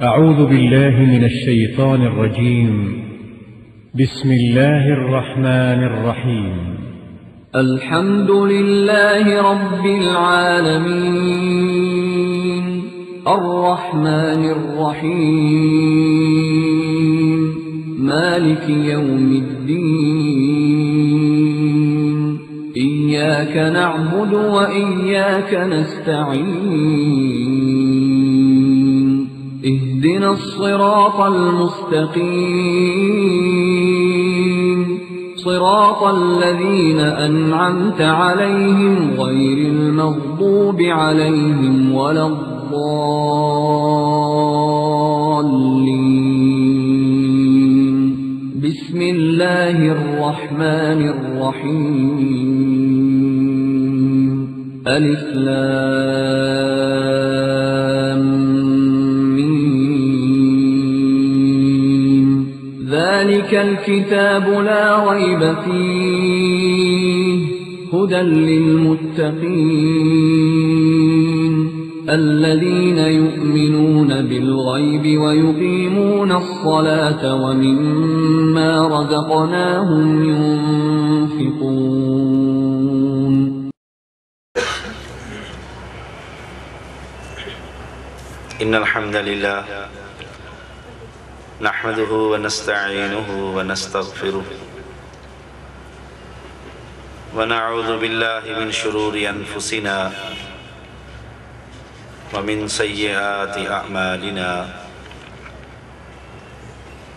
أعوذ بالله من الشيطان الرجيم. بسم الله الرحمن الرحيم. الحمد لله رب العالمين الرحمن الرحيم مالك يوم الدين إياك نعبد وإياك نستعين اهدنا الصراط المستقيم صراط الذين أنعمت عليهم غير المغضوب عليهم ولا الضالين بسم الله الرحمن الرحيم ألف لام ذلك الكتاب لا ريب فيه هدى للمتقين الذين يؤمنون بالغيب ويقيمون الصلاة ومما رزقناهم ينفقون. إن الحمد لله نحمده ونستعينه ونستغفره ونعوذ بالله من شرور أنفسنا ومن سيئات أعمالنا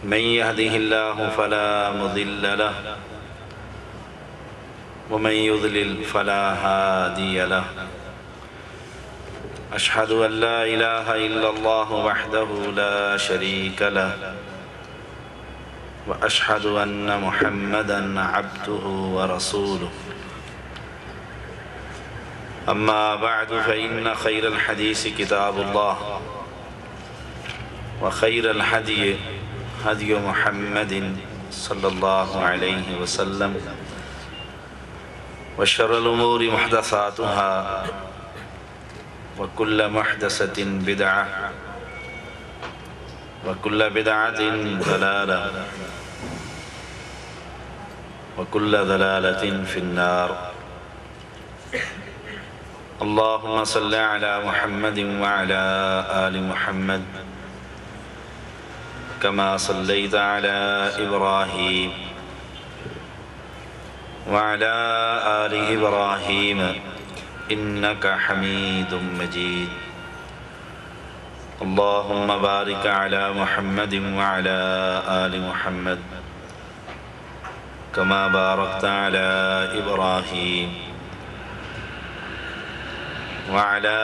من يهده الله فلا مضل له ومن يضلل فلا هادي له أشهد أن لا إله إلا الله وحده لا شريك له وأشهد أن محمدًا عبده ورسوله أما بعد فإن خير الحديث كتاب الله وخير الهدي هدي محمد صلى الله عليه وسلم وشر الأمور محدثاتها وكل محدثة بدعة وكل بدعة ضلالة وكل ضلالة في النار. اللهم صل على محمد وعلى آل محمد كما صليت على إبراهيم وعلى آل إبراهيم إنك حميد مجيد. اللهم بارك على محمد وعلى آل محمد كما باركت على إبراهيم وعلى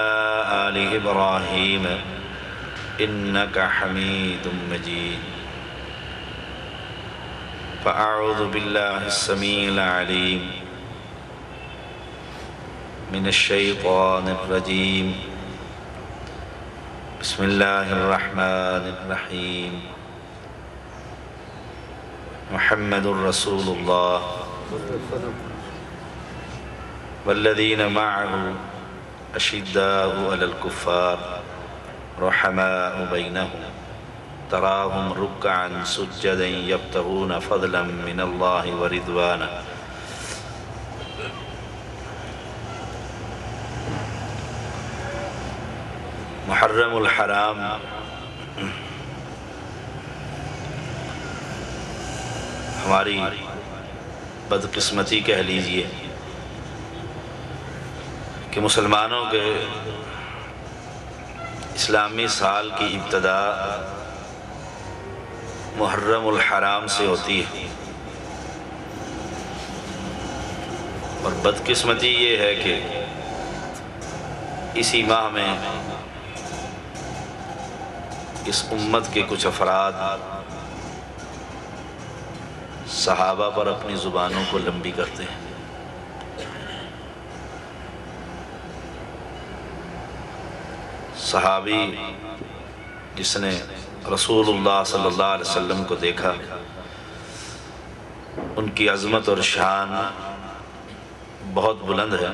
آل إبراهيم إنك حميد مجيد. فأعوذ بالله السميع العليم من الشيطان الرجيم. بسم الله الرحمن الرحيم. محمد رسول الله والذين معه أشداء على الكفار رحماء بينهم تراهم ركعا سجدا يبتغون فضلا من الله ورضوانا. محرم الحرام ہماری بدقسمتی کہہ لیجئے کہ مسلمانوں کے اسلامی سال کی ابتدا محرم الحرام سے ہوتی ہے، اور بدقسمتی یہ ہے کہ اسی ماہ میں اس امت کے کچھ افراد صحابہ پر اپنی زبانوں کو لمبی کرتے ہیں. صحابی جس نے رسول اللہ صلی اللہ علیہ وسلم کو دیکھا، ان کی عظمت اور شان بہت بلند ہے.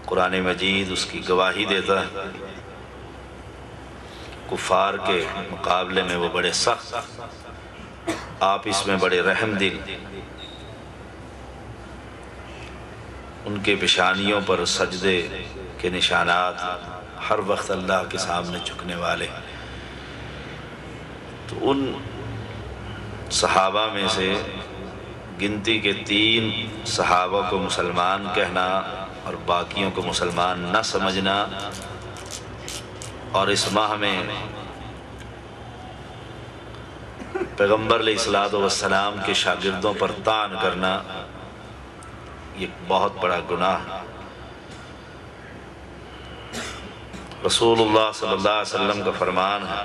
قرآن مجید اس کی گواہی دیتا ہے. کفار کے مقابلے میں وہ بڑے سخت، آپ اس میں بڑے رحم دل، ان کے پیشانیوں پر سجدے کے نشانات، ہر وقت اللہ کے سامنے جھکنے والے۔ تو ان صحابہ میں سے گنتی کے 3 صحابہ کو مسلمان کہنا اور باقیوں کو مسلمان نہ سمجھنا، اور اس ماہ میں پیغمبر علیہ السلام کے شاگردوں پر طعن کرنا، یہ بہت بڑا گناہ۔ رسول اللہ صلی اللہ علیہ وسلم کا فرمان ہے،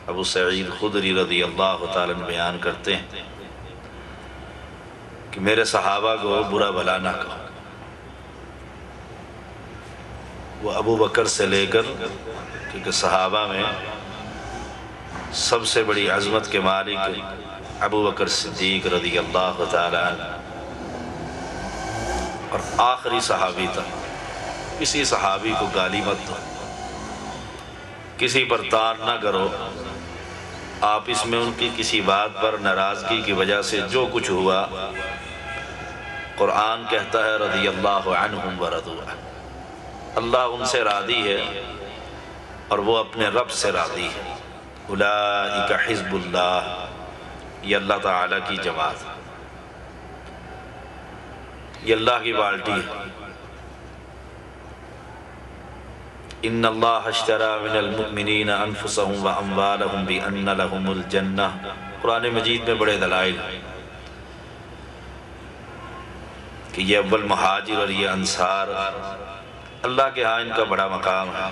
ابو سعید خدری رضی اللہ تعالیٰ عنہ بیان کرتے ہیں کہ میرے صحابہ کو برا بھلا نہ کہو۔ وہ ابو بکر سے لے کر، کیونکہ صحابہ میں سب سے بڑی عظمت کے مالک ابو بکر صدیق رضی اللہ تعالیٰ عنہ، اور آخری صحابی تھا، کسی صحابی کو گالی مت دو، کسی پر طعن نہ کرو، آپس میں ان کی کسی بات پر ناراضگی کی وجہ سے جو کچھ ہوا، قرآن کہتا ہے رضی اللہ عنہم ورضوا عنہ، اللہ ان سے راضی ہے اور وہ اپنے رب سے راضی ہے۔ اولئک حزب اللہ، یہ اللہ تعالیٰ کی جماعت، یہ اللہ کی پارٹی ہے۔ ان اللہ اشتری من المؤمنین انفسهم واموالهم بان لهم الجنہ، قرآن مجید میں بڑے دلائل کہ یہ اول مہاجر اور یہ انصار، اللہ کے ہاں ان کا بڑا مقام ہے۔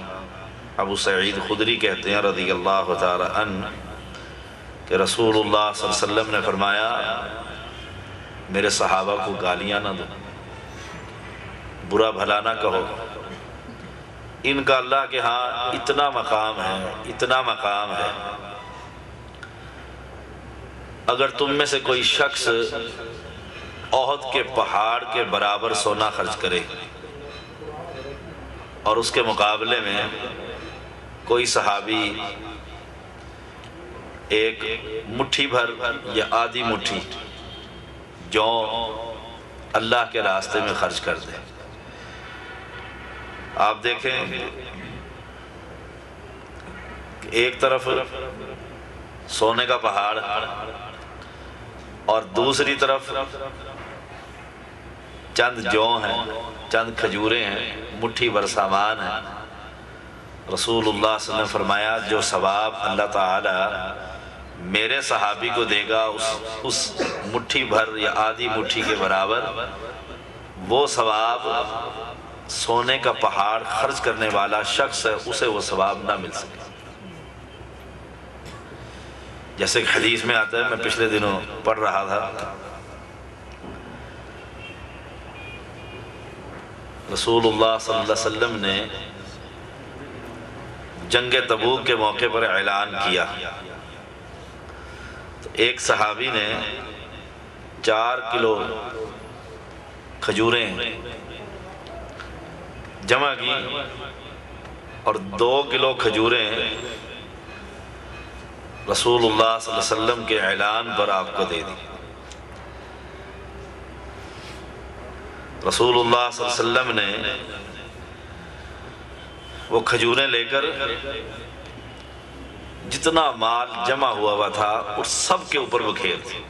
ابو سعید خدری کہتے ہیں رضی اللہ تعالی عنہ کہ رسول اللہ صلی اللہ علیہ وسلم نے فرمایا میرے صحابہ کو گالیاں نہ دو، برا بھلا نہ کہو، ان کا اللہ کے ہاں اتنا مقام ہے، اتنا مقام ہے، اگر تم میں سے کوئی شخص احد کے پہاڑ کے برابر سونا خرچ کرے اور اس کے مقابلے میں کوئی صحابی ایک مٹھی بھر یا آدھی مٹھی جو اللہ کے راستے میں خرچ کر دے، آپ دیکھیں کہ ایک طرف سونے کا پہاڑ اور دوسری طرف چند جو ہیں، چند کھجوریں ہیں، مٹھی بھر سامان ہے۔ رسول اللہ صلی اللہ علیہ وسلم نے فرمایا جو ثواب اللہ تعالی میرے صحابی کو دے گا اس مٹھی بھر یا آدھی مٹھی کے برابر، وہ ثواب سونے کا پہاڑ خرچ کرنے والا شخص ہے، اسے وہ ثواب نہ مل سکے۔ جیسے کہ حدیث میں آتا ہے، میں پچھلے دنوں پڑھ رہا تھا، رسول اللہ صلی اللہ علیہ وسلم نے جنگ تبوک کے موقع پر اعلان کیا، تو ایک صحابی نے 4 کلو کھجوریں جمع کی اور 2 کلو کھجوریں رسول اللہ صلی اللہ علیہ وسلم کے اعلان پر آپ کو دے دی۔ رسول اللہ صلی اللہ علیہ وسلم نے وہ کھجوریں لے کر جتنا مال جمع ہوا تھا اس سب کے اوپر بکھیر دی۔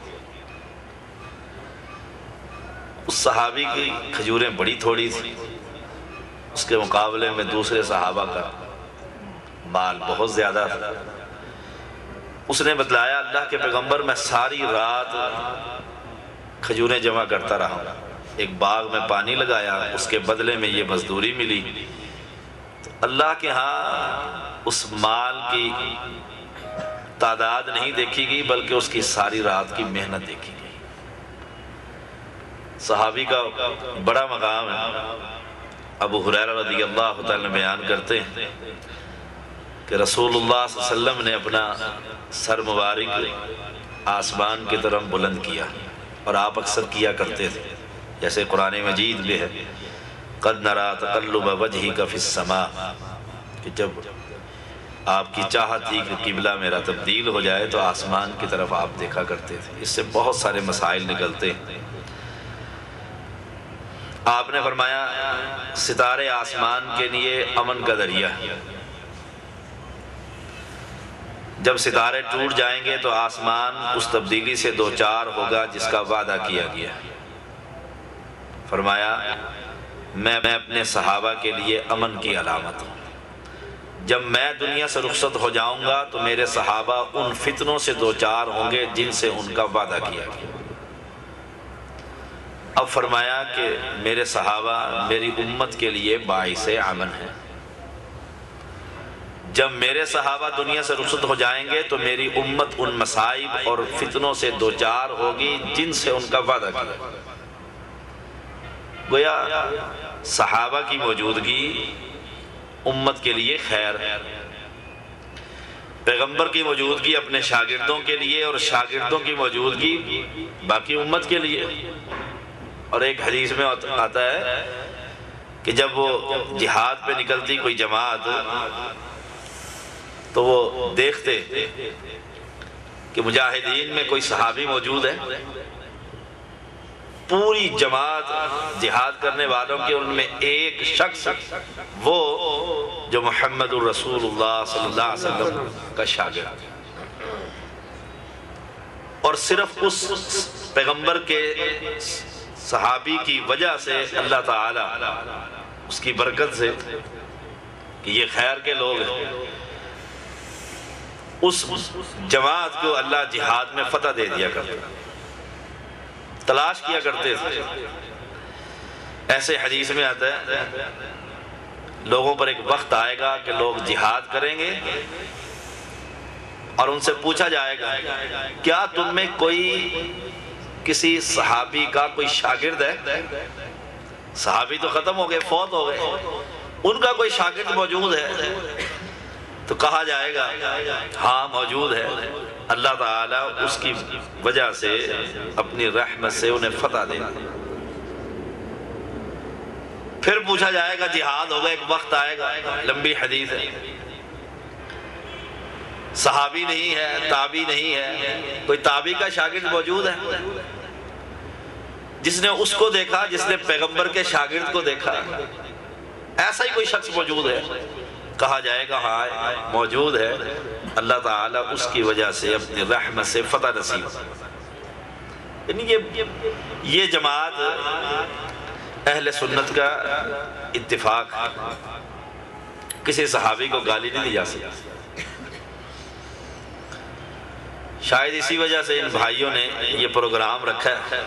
اس صحابی کی کھجوریں بڑی تھوڑی تھی، اس کے مقابلے میں دوسرے صحابہ کا مال بہت زیادہ تھا۔ اس نے بتلایا اللہ کے پیغمبر میں ساری رات کھجوریں جمع کرتا رہا، ایک باغ میں پانی لگایا، اس کے بدلے میں یہ مزدوری ملی۔ اللہ کے ہاں اس مال کی تعداد نہیں دیکھی گئی بلکہ اس کی ساری رات کی محنت دیکھی گئی۔ صحابی کا بڑا مقام ہے۔ ابو ہریرہ رضی اللہ تعالیٰ بیان کرتے ہیں کہ رسول اللہ صلی اللہ علیہ وسلم نے اپنا سر مبارک آسمان کی طرف بلند کیا، اور آپ اکثر کیا کرتے تھے، جیسے قرآن مجید میں ہے قد نرى تقلب وجهك في السماء، کہ جب آپ کی چاہت تھی کہ قبلہ میرا تبدیل ہو جائے تو آسمان کی طرف آپ دیکھا کرتے تھے۔ اس سے بہت سارے مسائل نکلتے ہیں۔ آپ نے فرمایا ستارے آسمان کے لیے امن کا ذریعہ ہے، جب ستارے ٹوٹ جائیں گے تو آسمان اس تبدیلی سے دوچار ہوگا جس کا وعدہ کیا گیا۔ فرمایا میں اپنے صحابہ کے لیے امن کی علامت ہوں، جب میں دنیا سے رخصت ہو جاؤں گا تو میرے صحابہ ان فتنوں سے دوچار ہوں گے جن سے ان کا وعدہ کیا گیا۔ اب فرمایا کہ میرے صحابہ میری امت کے لیے باعث امن ہے، جب میرے صحابہ دنیا سے رخصت ہو جائیں گے تو میری امت ان مصائب اور فتنوں سے دوچار ہوگی جن سے ان کا وعدہ کیا۔ گویا صحابہ کی موجودگی امت کے لیے خیر ہے، پیغمبر کی موجودگی اپنے شاگردوں کے لیے اور شاگردوں کی موجودگی باقی امت کے لیے۔ اور ایک حدیث میں آتا ہے کہ جب وہ جہاد پہ نکلتی کوئی جماعت تو وہ دیکھتے کہ مجاہدین میں کوئی صحابی موجود ہے، پوری جماعت جہاد کرنے والوں کے ان میں ایک شخص وہ جو محمد الرسول اللہ صلی اللہ علیہ وسلم کا شاگرد، اور صرف اس پیغمبر کے صحابی کی وجہ سے اللہ تعالیٰ اس کی برکت سے کہ یہ خیر کے لوگ ہیں، اس جماعت کو اللہ جہاد میں فتح دے دیا کرتا، تلاش کیا کرتے تھے۔ ایسے حدیث میں آتا ہے لوگوں پر ایک وقت آئے گا کہ لوگ جہاد کریں گے اور ان سے پوچھا جائے گا کیا تم میں کوئی کسی صحابی کا کوئی شاگرد ہے؟ صحابی تو ختم ہو گئے، فوت ہو گئے، ان کا کوئی شاگرد موجود ہے؟ تو کہا جائے گا ہاں موجود ہے، اللہ تعالیٰ اس کی وجہ سے اپنی رحمت سے انہیں فتح دے گا۔ پھر پوچھا جائے گا جہاد ہوگا، ایک وقت آئے گا، لمبی حدیث ہے، صحابی نہیں ہے، تابعی نہیں ہے، کوئی تابعی کا شاگرد موجود ہے جس نے اس کو دیکھا جس نے پیغمبر کے شاگرد کو دیکھا؟ ایسا ہی کوئی شخص موجود ہے؟ کہا جائے گا ہاں موجود ہے، اللہ تعالیٰ اس کی وجہ سے اپنی رحمت سے فتح نصیب۔ یعنی یہ جماعت اہل سنت کا اتفاق، کسی صحابی کو گالی نہیں دی جا سکتی۔ شاید اسی وجہ سے ان بھائیوں نے یہ پروگرام رکھا ہے،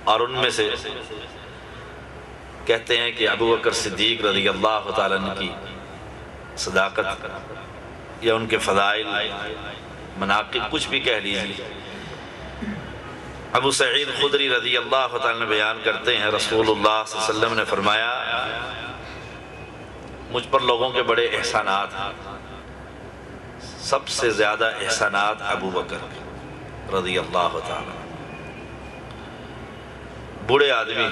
اور ان میں سے کہتے ہیں کہ ابو بکر صدیق رضی اللہ تعالیٰ عنہ کی صداقت یا ان کے فضائل مناقب کچھ بھی کہہ لیجیے۔ ابو سعید خدری رضی اللہ تعالیٰ عنہ بیان کرتے ہیں رسول اللہ صلی اللہ علیہ وسلم نے فرمایا مجھ پر لوگوں کے بڑے احسانات ہیں، سب سے زیادہ احسانات ابو بکر رضی اللہ تعالیٰ، بوڑھے آدمی،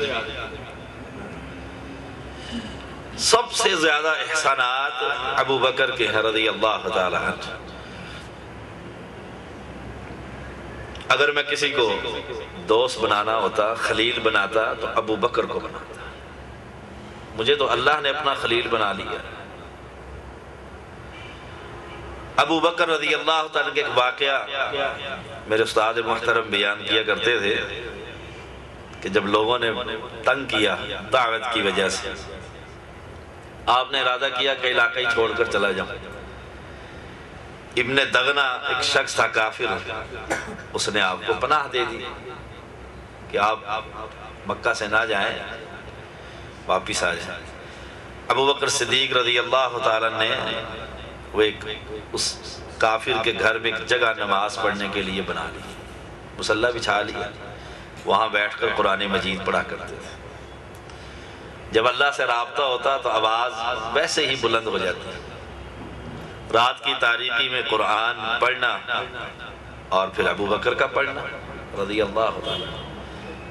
سب سے زیادہ احسانات ابو بکر کے ہیں رضی اللہ تعالیٰ عنہ۔ اگر میں کسی کو دوست بنانا ہوتا، خلیل بناتا تو ابو بکر کو بناتا، مجھے تو اللہ نے اپنا خلیل بنا لیا۔ ابو بکر رضی اللہ تعالیٰ کے ایک واقعہ میرے استاد محترم بیان کیا کرتے تھے کہ جب لوگوں نے تنگ کیا دعوت کی وجہ سے، آپ نے ارادہ کیا کہ علاقہ ہی چھوڑ کر چلا جاؤں۔ ابن دغنا ایک شخص تھا کافر، اس نے آپ کو پناہ دے دی کہ آپ مکہ سے نہ جائیں، واپس آ جائیں۔ ابو بکر صدیق رضی اللہ تعالیٰ نے وہ ایک اس کافر کے گھر میں ایک جگہ نماز پڑھنے کے لیے بنا لی، مصلی بچھا لیا، وہاں بیٹھ کر قرآن مجید پڑھا کرتے تھے۔ جب اللہ سے رابطہ ہوتا تو آواز ویسے ہی بلند ہو جاتی ہے۔ رات کی تاریکی میں قرآن پڑھنا اور پھر ابو بکر کا پڑھنا رضی اللہ عنہ،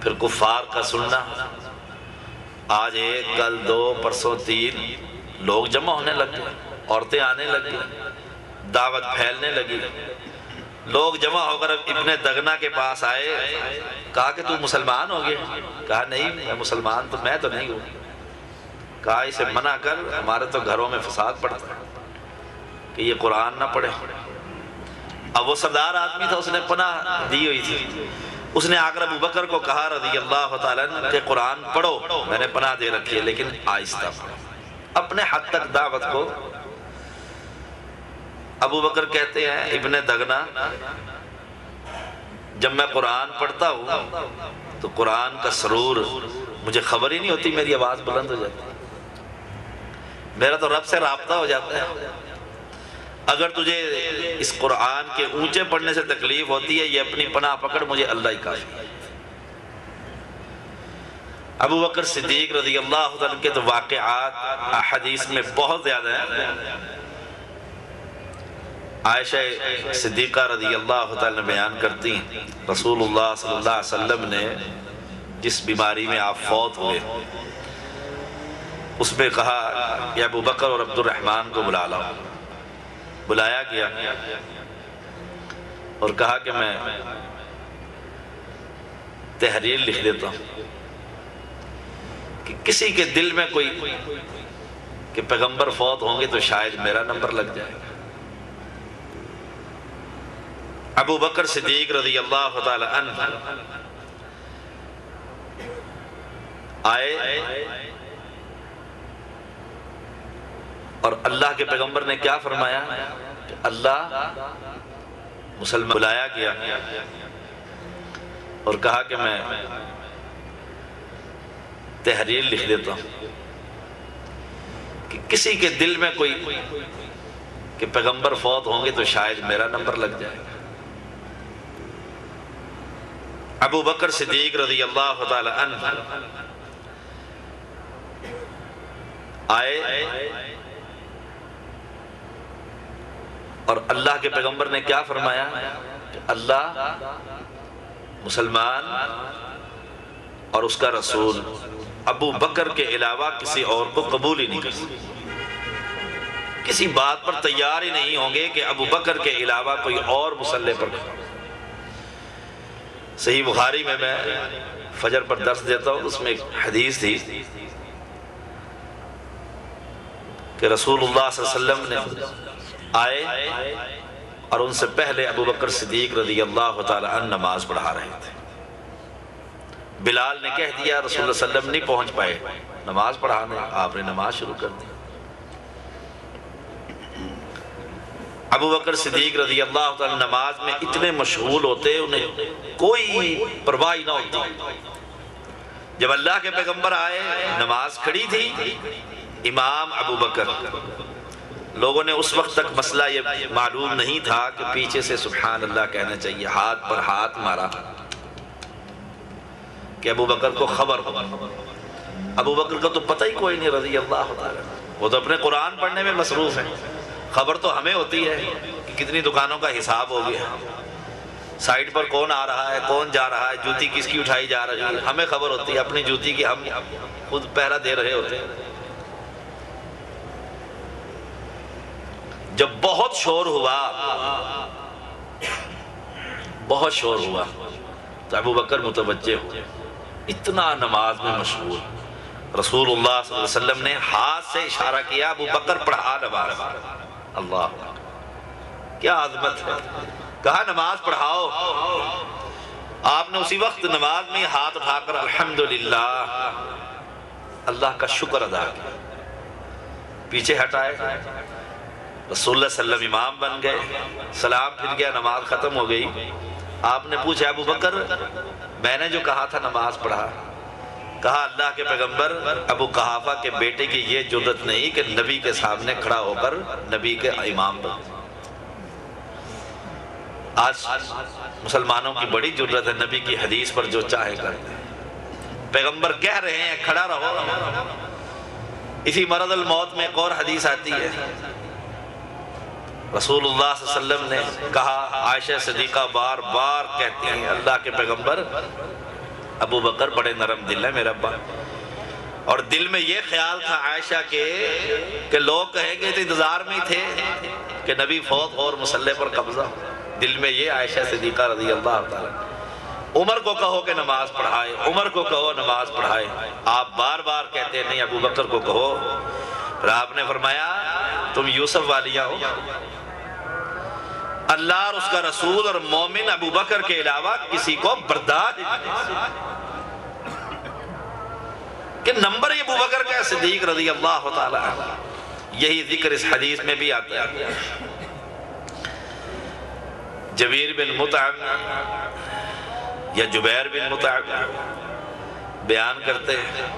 پھر کفار کا سننا، آج ایک کل دو پرسوں تین، لوگ جمع ہونے لگ گئے۔ عورتیں آنے لگی، دعوت پھیلنے لگی، لوگ جمع ہو کر ابن دغنہ کے پاس آئے، کہا کہ تو مسلمان ہو گیا؟ کہا نہیں میں مسلمان میں تو نہیں ہوں۔ کہا اسے منع کر، ہمارے تو گھروں میں فساد پڑتا ہے کہ یہ قرآن نہ پڑھے۔ اب وہ سردار آدمی تھا، اس نے پناہ دی ہوئی تھی، اس نے آ کر ابو بکر کو کہا رضی اللہ تعالیٰ عنہ کہ قرآن پڑھو، میں نے پناہ دے رکھی ہے لیکن آہستہ پڑھو، اپنے حد تک دعوت کو۔ ابو بکر کہتے ہیں ابن دغنہ جب میں قرآن پڑھتا ہوں تو قرآن کا سرور مجھے خبر ہی نہیں ہوتی، میری آواز بلند ہو جاتی، میرا تو رب سے رابطہ ہو جاتا ہے۔ اگر تجھے اس قرآن کے اونچے پڑھنے سے تکلیف ہوتی ہے، یہ اپنی پناہ پکڑ، مجھے اللہ ہی کافی ہے۔ ابو بکر صدیق رضی اللہ عنہ کے تو واقعات احادیث میں بہت زیادہ ہیں۔ عائشہ صدیقہ رضی اللہ تعالیٰ بیان کرتی ہیں رسول اللہ صلی اللہ علیہ وسلم نے جس بیماری میں آپ فوت ہوئے اس میں کہا کہ ابو بکر اور عبد الرحمن کو بلا لاؤ۔ بلایا گیا اور کہا کہ میں تحریر لکھ دیتا ہوں کہ کسی کے دل میں کوئی کہ پیغمبر فوت ہوں گے تو شاید میرا نمبر لگ جائے گا۔ ابو بکر صدیق رضی اللہ تعالی عنہ آئے اور اللہ کے پیغمبر نے کیا فرمایا کہ اللہ مسلمان بلایا گیا اور کہا کہ میں تحریر لکھ دیتا ہوں کہ کسی کے دل میں کوئی کہ پیغمبر فوت ہوں گے تو شاید میرا نمبر لگ جائے گا۔ ابو بکر صدیق رضی اللہ تعالی عنہ آئے اور اللہ کے پیغمبر نے کیا فرمایا کہ اللہ مسلمان اور اس کا رسول ابو بکر کے علاوہ کسی اور کو قبول ہی نہیں کر سکتے، کسی بات پر تیار ہی نہیں ہوں گے کہ ابو بکر کے علاوہ کوئی اور مصلی پر کھڑا۔ صحیح بخاری میں فجر پر درس دیتا ہوں، اس میں ایک حدیث تھی کہ رسول اللہ صلی اللہ علیہ وسلم نے آئے اور ان سے پہلے ابو بکر صدیق رضی اللہ تعالی عنہ نماز پڑھا رہے تھے۔ بلال نے کہہ دیا، رسول اللہ صلی اللہ علیہ وسلم نہیں پہنچ پائے نماز پڑھانے، آپ نے نماز شروع کر دی۔ ابو بکر صدیق رضی اللہ تعالی نماز میں اتنے مشغول ہوتے انہیں کوئی پرواہ نہ ہوتی۔ جب اللہ کے پیغمبر آئے نماز کھڑی تھی، امام ابو بکر، لوگوں نے اس وقت تک مسئلہ یہ معلوم نہیں تھا کہ پیچھے سے سبحان اللہ کہنا چاہیے، ہاتھ پر ہاتھ مارا کہ ابو بکر کو خبر ہو۔ ابو بکر کا تو پتہ ہی کوئی نہیں رضی اللہ تعالی، وہ تو اپنے قرآن پڑھنے میں مصروف ہیں، خبر تو ہمیں ہوتی ہے کہ کتنی دکانوں کا حساب ہو گیا، سائٹ پر کون آ رہا ہے، کون جا رہا ہے، جوتی کس کی اٹھائی جا رہی ہے، ہمیں خبر ہوتی ہے، اپنی جوتی کی ہم خود پہرا دے رہے ہوتے ہیں۔ جب بہت شور ہوا تو ابو بکر متوجہ ہو، اتنا نماز میں مشغول۔ رسول اللہ صلی اللہ علیہ وسلم نے ہاتھ سے اشارہ کیا، ابو بکر پڑھا نماز۔ اللہ کیا عظمت ہے، کہا نماز پڑھاؤ۔ آپ نے اسی وقت نماز میں ہاتھ اٹھا کر الحمدللہ اللہ کا شکر ادا کیا، پیچھے ہٹائے، رسول اللہ صلی اللہ علیہ وسلم امام بن گئے، سلام پھر گیا، نماز ختم ہو گئی۔ آپ نے پوچھا ابو بکر میں نے جو کہا تھا نماز پڑھا؟ کہا اللہ کے پیغمبر ابو قحافہ کے بیٹے کی یہ جرأت نہیں کہ نبی کے سامنے کھڑا ہو کر نبی کے امام بن۔ آج مسلمانوں کی بڑی جرأت ہے، نبی کی حدیث پر جو چاہے کرتے ہیں، پیغمبر کہہ رہے ہیں کھڑا رہو۔ اسی مرض الموت میں ایک اور حدیث آتی ہے، رسول اللہ صلی اللہ علیہ وسلم نے کہا، عائشہ صدیقہ بار بار کہتی ہیں اللہ کے پیغمبر ابو بکر بڑے نرم دل ہے، میرا ابا اور دل میں یہ خیال تھا عائشہ کے کہ لوگ کہیں گے تو انتظار میں ہی تھے کہ نبی فوت ہو اور مصلی پر قبضہ ہو. دل میں یہ عائشہ صدیقہ رضی اللہ تعالیٰ. عمر کو کہو کہ نماز پڑھائے، عمر کو کہو نماز پڑھائے. آپ بار بار کہتے نہیں ابو بکر کو کہو. پھر آپ نے فرمایا تم یوسف والیاں ہو، اللہ اور اس کا رسول اور مومن ابو بکر کے علاوہ کسی کو برداشت نہیں کہ نمبر یہ ابو بکر کا صدیق رضی اللہ تعالیٰ عنہ. یہی ذکر اس حدیث میں بھی آتا ہے. جبیر بن مطعم یا جبیر بن مطعم بیان کرتے ہیں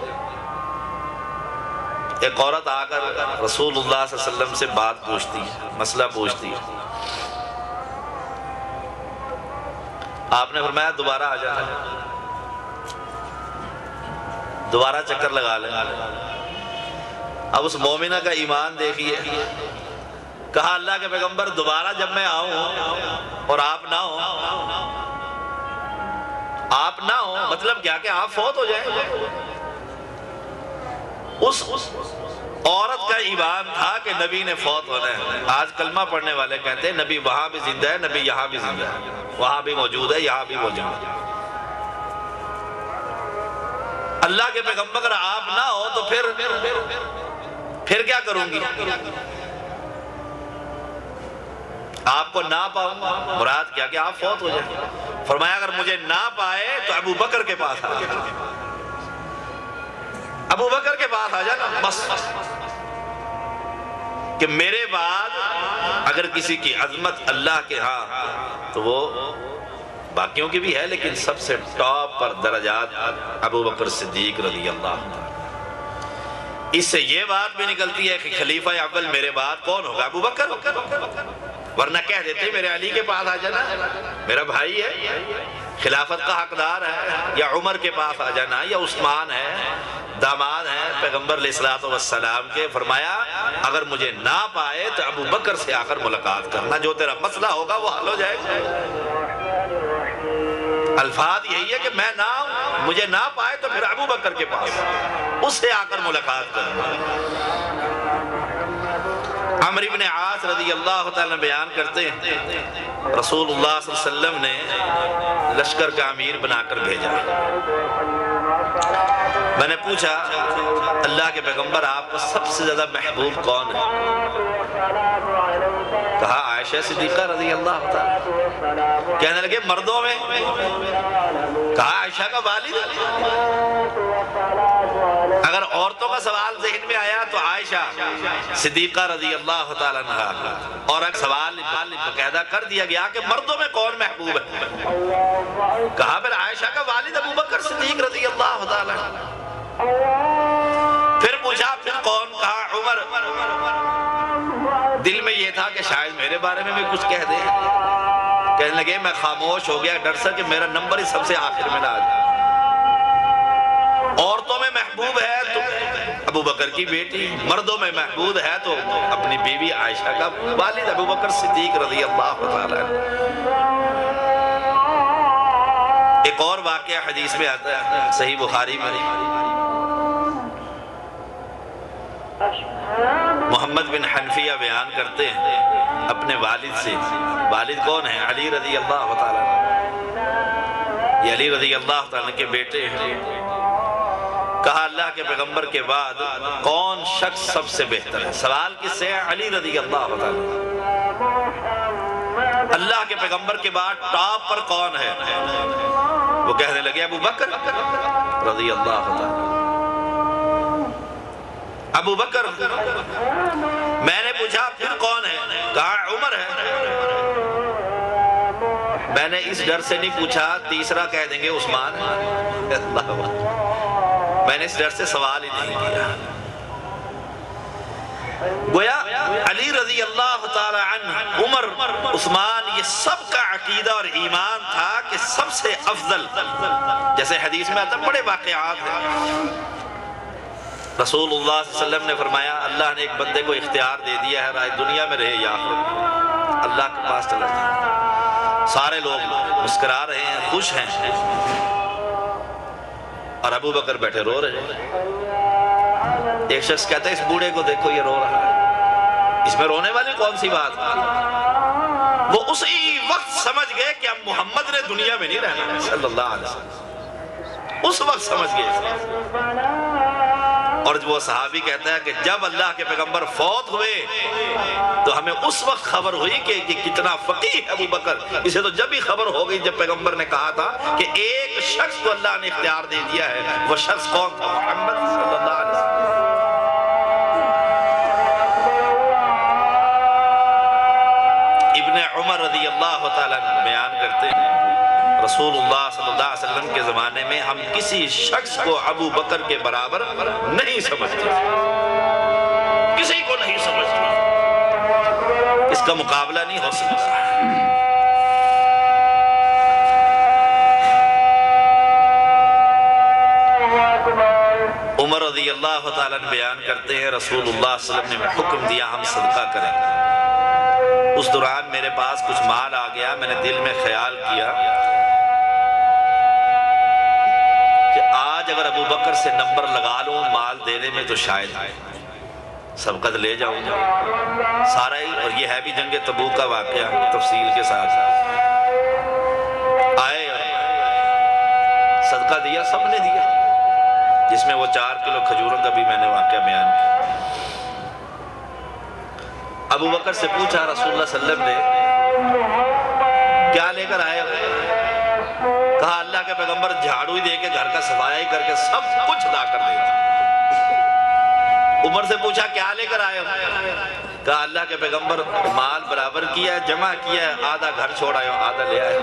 ایک عورت آ کر رسول اللہ صلی اللہ علیہ وسلم سے بات پوچھتی ہے، مسئلہ پوچھتی ہے. آپ نے فرمایا دوبارہ آ جانا، دوبارہ چکر لگا لیں. اب اس مومنہ کا ایمان دیکھیے. کہا اللہ کے پیغمبر دوبارہ جب میں آؤں اور آپ نہ ہوں، آپ نہ ہوں مطلب کیا کہ آپ فوت ہو جائیں. اس عورت کا ایمان تھا کہ نبی نے فوت ہونا ہے. آج کلمہ پڑھنے والے کہتے ہیں نبی وہاں بھی زندہ ہے، نبی یہاں بھی زندہ ہے، وہاں بھی موجود ہے، یہاں بھی موجود ہے. اللہ کے پیغمبر اگر آپ نہ ہو تو پھر کیا کروں گی؟ آپ کو نہ پاؤں مراد کیا کہ آپ فوت ہو جائیں. فرمایا اگر مجھے نہ پائے تو ابو بکر کے پاس آ جانا، ابو بکر کے پاس آ جانا بس. کہ میرے بعد اگر کسی کی عظمت اللہ کے ہاں تو وہ باقیوں کی بھی ہے، لیکن سب سے ٹاپ پر درجات ابو بکر صدیق رضی اللہ عنہ. اس سے یہ بات بھی نکلتی ہے کہ خلیفہ اول میرے بعد کون ہوگا؟ ابو بکر. ورنہ کہہ دیتے میرے علی کے پاس آ جانا، میرا بھائی ہے، خلافت کا حقدار ہے، یا عمر کے پاس آ جانا، یا عثمان ہے، داماد ہیں پیغمبر علیہ الصلوۃ والسلام کے. فرمایا اگر مجھے نہ پائے تو ابو بکر سے آ کر ملاقات کرنا، جو تیرا مسئلہ ہوگا وہ حل ہو جائے گا. الفاظ یہی ہے کہ میں نہ ہوں، مجھے نہ پائے تو پھر ابو بکر کے پاس اس سے آ کر ملاقات کرنا. عمرو بن عاص رضی اللہ تعالیٰ بیان کرتے ہیں رسول اللہ صلی اللہ علیہ وسلم نے لشکر کا امیر بنا کر بھیجا. میں نے پوچھا اللہ کے پیغمبر آپ کو سب سے زیادہ محبوب کون ہے؟ کہا عائشہ صدیقہ رضی اللہ تعالیٰ. کہنے لگے مردوں میں؟ کہا عائشہ کا والد. اگر عورتوں کا سوال ذہن میں آیا تو عائشہ صدیقہ رضی اللہ تعالیٰ عنہ. اور ایک سوال باقاعدہ کر دیا گیا کہ مردوں میں کون محبوب ہے؟ کہا پھر عائشہ کا والد ابو بکر صدیق رضی اللہ تعالیٰ. پھر پوچھا پھر کون؟ کہا عمر. دل میں یہ تھا کہ شاید میرے بارے میں بھی کچھ کہہ دے. کہنے لگے میں خاموش ہو گیا ڈر سے کہ میرا نمبر ہی سب سے آخر میں نہ آ جائے. عورتوں میں محبوب ہے تو ابو بکر کی بیٹی، مردوں میں محبوب ہے تو اپنی بیوی عائشہ کا والد ابو بکر صدیق رضی اللہ تعالیٰ. ایک اور واقعہ حدیث میں آتا ہے صحیح بخاری میں. محمد بن حنفیہ بیان کرتے ہیں اپنے والد سے. والد کون ہیں؟ علی رضی اللہ تعالیٰ. یہ علی رضی اللہ تعالیٰ کے بیٹے ہیں. کہا اللہ کے پیغمبر کے بعد کون شخص سب سے بہتر ہے؟ سوال کس سے ہے؟ علی رضی اللہ تعالیٰ. اللہ کے پیغمبر کے بعد ٹاپ پر کون ہے؟ وہ کہنے لگے ابو بکر رضی اللہ تعالیٰ. ابو بکر. میں نے پوچھا پھر کون ہے؟ کہا عمر ہے. میں نے اس ڈر سے نہیں پوچھا تیسرا کہہ دیں گے عثمان ہے. اللہ میں نے اس ڈر سے سوال ہی نہیں کیا. گویا علی رضی اللہ تعالی عنہ، عمر، عثمان، یہ سب کا عقیدہ اور ایمان تھا کہ سب سے افضل، جیسے حدیث میں آتا بڑے واقعات ہیں. رسول اللہ صلی اللہ علیہ وسلم نے فرمایا اللہ نے ایک بندے کو اختیار دے دیا ہے رائے دنیا میں رہے یا آخرت. اللہ کے پاس چلا جائے. سارے لوگ مسکرا رہے ہیں، خوش ہیں، اور ابو بکر بیٹھے رو رہے ہیں. ایک شخص کہتا ہے اس بوڑھے کو دیکھو یہ رو رہا ہے، اس میں رونے والی کون سی بات ہے؟ وہ اسی وقت سمجھ گئے کہ اب محمد نے دنیا میں نہیں رہنا صلی اللہ علیہ وسلم، اس وقت سمجھ گئے۔ اور وہ صحابی کہتا ہے کہ جب اللہ کے پیغمبر فوت ہوئے تو ہمیں اس وقت خبر ہوئی کہ یہ کتنا فقیہ ہے ابو بکر۔ اسے تو جب ہی خبر ہو گئی جب پیغمبر نے کہا تھا کہ ایک شخص کو اللہ نے اختیار دے دیا ہے، وہ شخص کون تھا؟ محمد صلی اللہ علیہ وسلم۔ ابن عمر رضی اللہ تعالیٰ بیان کرتے ہیں رسول اللہ صلی اللہ علیہ وسلم کے زمانے میں ہم کسی شخص کو ابو بکر کے برابر نہیں سمجھتے، کسی کو نہیں سمجھتے، اس کا مقابلہ نہیں ہو سکتا۔ عمر رضی اللہ تعالیٰ بیان کرتے ہیں رسول اللہ صلی اللہ علیہ وسلم نے حکم دیا ہم صدقہ کریں۔ اس دوران میرے پاس کچھ مال آ گیا، میں نے دل میں خیال کیا کہ آج اگر ابو بکر سے نمبر لگا لوں مال دینے میں تو شاید سبقت لے جاؤں گا سارا ہی۔ اور یہ ہے بھی جنگ تبوک کا واقعہ تفصیل کے ساتھ۔ آئے صدقہ دیا، سب نے دیا، جس میں وہ 4 کلو کھجوروں کا بھی میں نے واقعہ بیان کیا۔ ابو بکر سے پوچھا رسول اللہ صلی اللہ علیہ وسلم نے کیا لے کر آئے؟ کہا اللہ کے پیغمبر جھاڑو ہی دے کے گھر کا صفائی کر کے سب کچھ لا کر دے۔ عمر سے پوچھا کیا لے کر آئے؟ کہا اللہ کے پیغمبر مال برابر کیا، جمع کیا، آدھا گھر چھوڑ آئے، آدھا لے آئے۔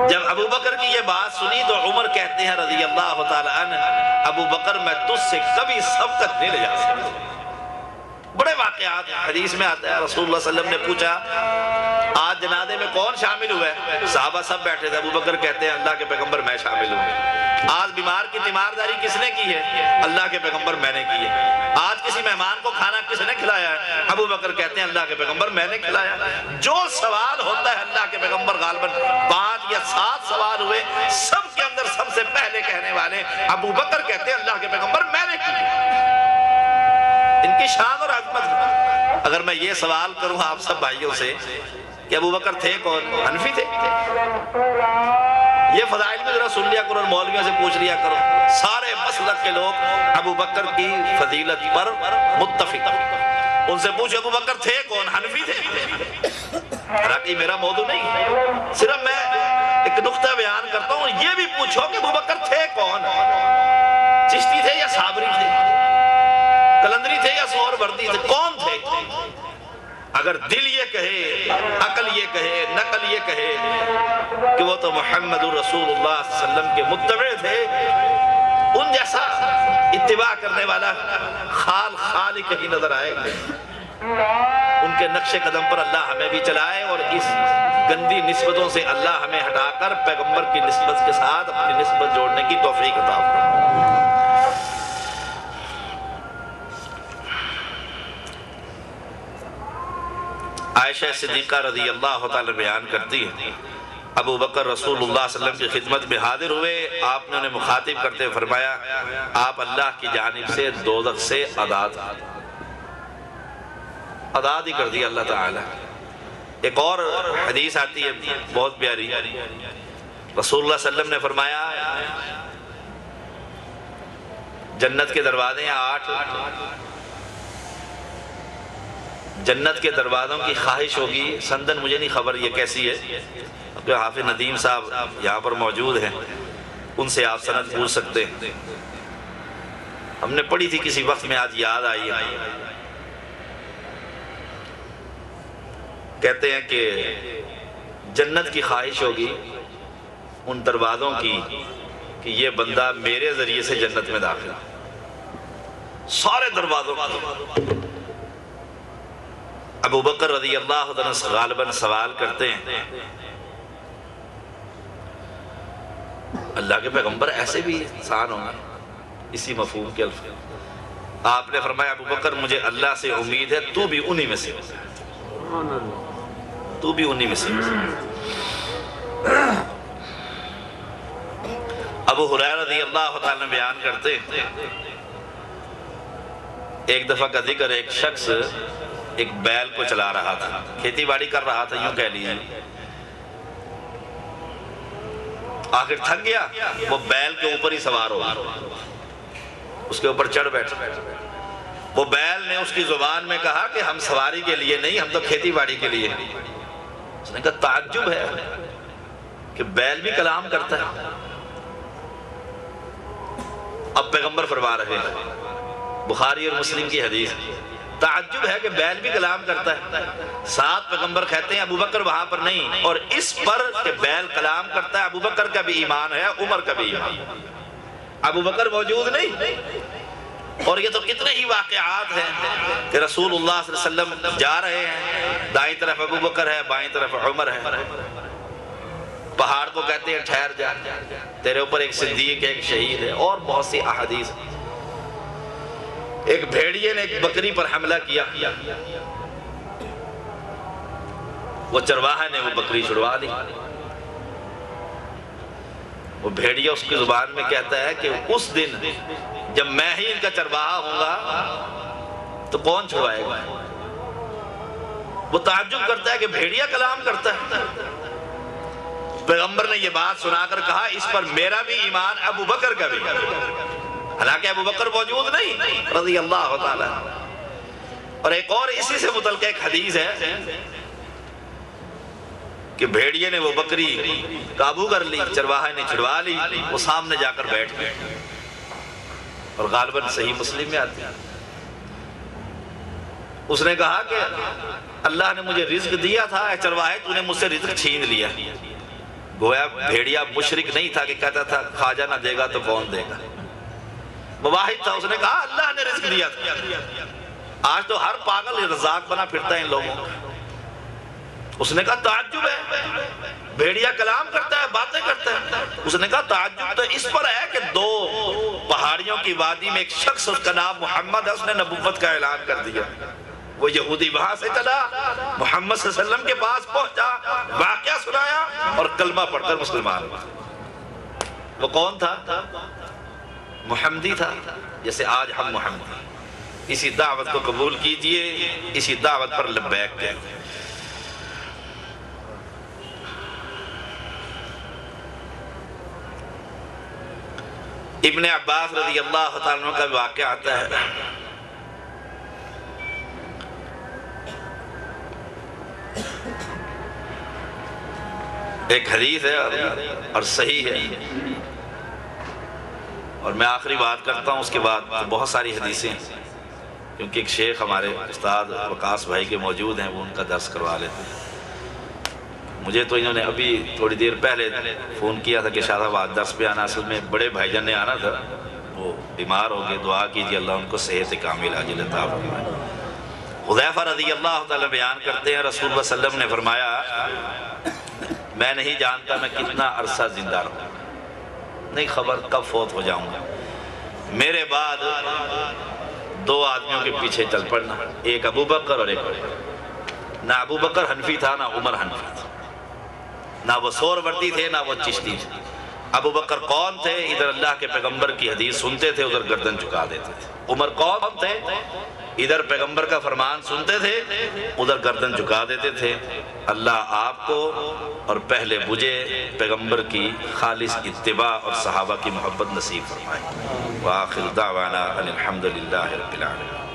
جب ابو بکر کی یہ بات سنی تو عمر کہتے ہیں رضی اللہ تعالیٰ عنہ ابو بکر میں تجھ سے کبھی سبقت نہیں لے جا سکتا۔ بڑے واقعات حدیث میں آتا ہے رسول اللہ صلی اللہ علیہ وسلم نے پوچھا آج جنازے میں کون شامل ہوا ہے؟ صحابہ سب بیٹھے تھے، ابو بکر کہتے ہیں اللہ کے پیغمبر میں شامل ہوں۔ آج بیمار کی تیمارداری کس نے کی ہے؟ اللہ کے پیغمبر میں نے کی ہے۔ آج کسی مہمان کو کھانا کس نے کھلایا ہے؟ ابو بکر کہتے ہیں اللہ کے پیغمبر میں نے کھلایا۔ جو سوال ہوتا ہے اللہ کے پیغمبر غالباً 5 یا 7 سوال ہوئے، سب کے اندر سب سے پہلے کہنے والے ابو بکر کہتے ہیں اللہ کے پیغمبر میں نے کی ہے۔ ان کی شان اور عظمت ہے۔ اگر میں یہ سوال کروں آپ سب بھائیوں سے کہ ابو بکر تھے کون؟ حنفی تھے؟ یہ فضائل میں ذرا سن لیا کرو اور مولویوں سے پوچھ لیا کرو، سارے مسلک کے لوگ ابو بکر کی فضیلت پر متفق۔ ان سے پوچھو ابو بکر تھے کون؟ حنفی تھے؟ حالانکہ میرا موضوع نہیں، صرف میں ایک نقطہ بیان کرتا ہوں۔ یہ بھی پوچھو کہ ابو بکر تھے کون؟ چشتی تھے یا صابری تھے؟ کلندری تھے یا سور وردی تھے؟ کون تھے؟ اگر دل یہ کہے، عقل یہ کہے، نقل یہ کہے کہ وہ تو محمد رسول اللہ صلی اللہ علیہ وسلم کے متبع تھے، ان جیسا اتباع کرنے والا خال ہی کہیں نظر آئے گا۔ ان کے نقش قدم پر اللہ ہمیں بھی چلائے اور اس گندی نسبتوں سے اللہ ہمیں ہٹا کر پیغمبر کی نسبت کے ساتھ اپنی نسبت جوڑنے کی توفیق عطا فرمائے۔ عائشہ صدیقہ رضی اللہ تعالی بیان کرتی ہے ابو بکر رسول اللہ صلی اللہ علیہ وسلم کی خدمت میں حاضر ہوئے، آپ نے انہیں مخاطب کرتے فرمایا آپ اللہ کی جانب سے دوزخ سے آزاد ہی کر دیا اللہ تعالی۔ ایک اور حدیث آتی ہے بہت پیاری، رسول اللہ صلی اللہ علیہ وسلم نے فرمایا جنت کے دروازے 8، جنت کے دروازوں کی خواہش ہوگی، سندن مجھے نہیں خبر یہ کیسی ہے، کہ حافظ ندیم صاحب یہاں پر موجود ہیں، ان سے آپ سند پوچھ سکتے ہیں۔ ہم نے پڑھی تھی کسی وقت میں، آج یاد آئی ہے۔ کہتے ہیں کہ جنت کی خواہش ہوگی ان دروازوں کی کہ یہ بندہ میرے ذریعے سے جنت میں داخل، سارے دروازوں کا۔ ابو بکر رضی اللہ عنہ غالباً سوال کرتے ہیں اللہ کے پیغمبر ایسے بھی انسان ہوں گے؟ اسی مفہوم کے الفاظ آپ نے فرمایا ابو بکر مجھے اللہ سے امید ہے تو بھی انہی میں سے، تو بھی انہی میں سے۔ ابو ہریرہ رضی اللہ تعالیٰ بیان کرتے ہیں ایک دفعہ کا ذکر، ایک شخص ایک بیل کو چلا رہا تھا، کھیتی باڑی کر رہا تھا، یوں کہہ لیجیے، آخر تھک گیا، وہ بیل کے اوپر ہی سوار ہو گیا، اس کے اوپر چڑھ بیٹھا۔ وہ بیل نے اس کی زبان میں کہا کہ ہم سواری کے لیے نہیں، ہم تو کھیتی باڑی کے لیے۔ اس نے کہا تعجب ہے کہ بیل بھی کلام کرتا ہے۔ اب پیغمبر فرما رہے ہیں، بخاری اور مسلم کی حدیث، تعجب ہے کہ بیل بھی کلام کرتا ہے۔ ساتھ پیغمبر کہتے ہیں ابو بکر وہاں پر نہیں، اور اس پر کہ بیل کلام کرتا ہے ابو بکر کا بھی ایمان ہے، عمر کا بھی ایمان ہے۔ ابو بکر موجود نہیں، اور یہ تو کتنے ہی واقعات ہیں کہ رسول اللہ صلی اللہ علیہ وسلم جا رہے ہیں، دائیں طرف ابو بکر ہے، بائیں طرف عمر ہے، پہاڑ کو کہتے ہیں ٹھہر جا، تیرے اوپر ایک صدیق ہے، ایک شہید ہے، اور بہت سی احادیث۔ ایک بھیڑیے نے ایک بکری پر حملہ کیا، وہ چرواہے نے وہ بکری چھڑوا لی۔ وہ بھیڑیا اس کی زبان میں کہتا ہے کہ اس دن جب میں ہی ان کا چرواہا ہوں گا تو کون چھڑوائے گا؟ وہ تعجب کرتا ہے کہ بھیڑیا کلام کرتا ہے۔ پیغمبر نے یہ بات سنا کر کہا اس پر میرا بھی ایمان، ابو بکر کا بھی، حالانکہ ابو بکر موجود نہیں رضی اللہ تعالی۔ اور ایک اور اسی سے متعلق ایک حدیث ہے کہ بھیڑیے نے وہ بکری قابو کر لی، چرواہے نے چھڑوا لی، وہ سامنے جا کر بیٹھ گئے، اور غالباً صحیح مسلم میں آتی ہے۔ اس نے کہا کہ اللہ نے مجھے رزق دیا تھا، اے چرواہے تو نے مجھ سے رزق چھین لیا۔ گویا بھیڑیا مشرک نہیں تھا کہ کہتا تھا خواجہ نہ دے گا تو کون دے گا، مواحد تھا۔ اس نے کہا اللہ نے رزق دیا تھا۔ آج تو ہر پاگل رزاق بنا پھرتا ہے ان لوگوں کا۔ اس نے کہا تعجب ہے، بھیڑیا کلام کرتا ہے، باتیں کرتا ہے۔ اس نے کہا تعجب تو اس پر ہے کہ دو پہاڑیوں کی وادی میں ایک شخص، اس کا نام محمد ہے، اس نے نبوت کا اعلان کر دیا۔ وہ یہودی وہاں سے چلا، محمد صلی اللہ علیہ وسلم کے پاس پہنچا، واقعہ سنایا اور کلمہ پڑھ کر مسلمان ہوا۔ وہ کون تھا؟ محمدی تھا، جیسے آج ہم محمدی۔ اسی دعوت کو قبول کیجئے، اسی دعوت پر لبیک کہیے۔ ابن عباس رضی اللہ تعالیٰ عنہ کا واقعہ آتا ہے، ایک حدیث ہے اور صحیح ہے، اور میں آخری بات کرتا ہوں، اس کے بعد بہت ساری حدیثیں، کیونکہ ایک شیخ ہمارے استاد وقاص بھائی کے موجود ہیں، وہ ان کا درس کروا لیتے ہیں۔ مجھے تو انہوں نے ابھی تھوڑی دیر پہلے فون کیا تھا کہ شاہ صاحب آج درس پہ آنا، اصل میں بڑے بھائی جان نے آنا تھا، وہ بیمار ہو گئے، دعا کیجیے اللہ ان کو صحت کامل عاجل عطا فرمائے۔ حذیفہ رضی اللہ تعالیٰ بیان کرتے ہیں رسول اللہ صلی اللہ علیہ وسلم نے فرمایا میں نہیں جانتا میں کتنا عرصہ زندہ رہوں، نہیں خبر کب فوت ہو جاؤں گا، میرے بعد دو آدمیوں کے پیچھے چل پڑنا، ایک ابو بکر اور ایک عمر۔ نہ ابو بکر حنفی تھا، نہ عمر حنفی تھا، نہ وہ سورورتی تھے، نہ وہ چشتی تھے۔ ابو بکر کون تھے؟ ادھر اللہ کے پیغمبر کی حدیث سنتے تھے، ادھر گردن جھکا دیتے تھے۔ عمر کون تھے؟ ادھر پیغمبر کا فرمان سنتے تھے، ادھر گردن جھکا دیتے تھے۔ اللہ آپ کو اور پہلے مجھے پیغمبر کی خالص اتباع اور صحابہ کی محبت نصیب فرمائے۔ وآخر دعوانا ان الحمدللہ رب العالمین۔